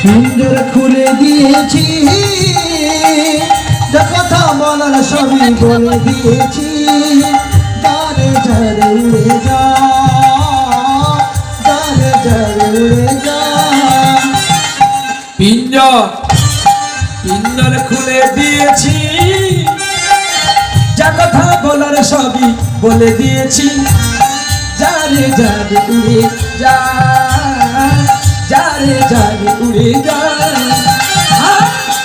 পিঞ্জর খুলে দিয়েছি, যে কথা বলার সবই বলে দিয়েছি। যারে যারে উড়ে যা, যারে যারে উড়ে যা। পিঞ্জর খুলে দিয়েছি, যা কথা বলার সবই বলে দিয়েছি। যারে যারে উড়ে যা, যারে যারে উড়ে যা।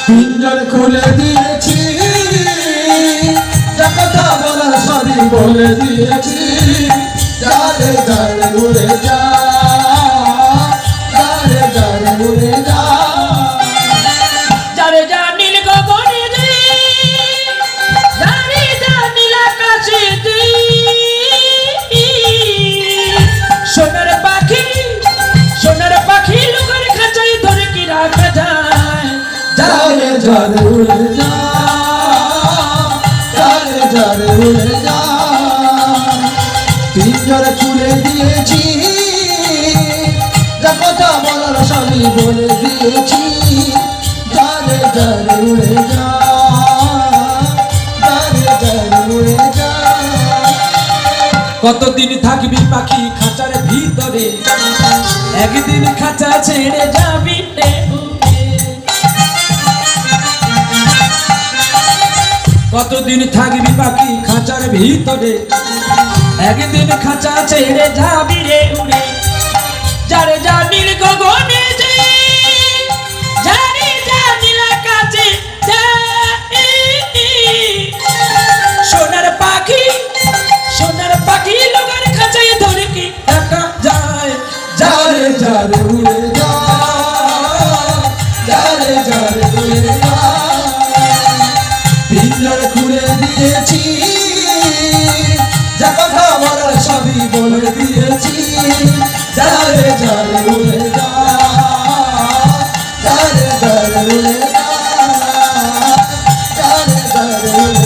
পিঞ্জর খুলে দিয়েছি, যা কথা বলার সবই বলে দিয়েছি। যারে যারে উড়ে যা, যারে যারে উড়ে যা। যারে যা নীল গগনে যাই, যারে যা নীল আকাশে যাই। সোনার পাখি, সোনার পাখি লোকের খাঁচায় ধরে কি রাখা যায়। যারে যারে উড়ে যা, যারে যারে উড়ে যা। পিঞ্জর খুলে দিয়েছি, যা কথা বলার সবই বলে দিয়েছি। যারে যারে উড়ে যা, যারে যারে উড়ে যা। কতদিন থাকবি পাখি খাঁচার ভিতরে, একদিন খাঁচা ছেড়ে যাবি রে উড়ে। কতদিন থাকবি পাখি খাঁচার ভিতরে, একদিন খাঁচা ছেড়ে যাবি রে উড়ে। যারে যা নীল গগনে যাই, যারে যা নীল আকাশে যাই। সোনার পাখি, সোনার পাখি লোকের খাঁচায় ধরে কি রাখা যায়। যারে যারে উড়ে যা, যারে যারে উড়ে যা। পিঞ্জর খুলে দিয়েছি, যা কথা বলার সবই বলে দিয়েছি। যারে যারে উড়ে যা, যারে যারে উড়ে যা, যারে যারে উড়ে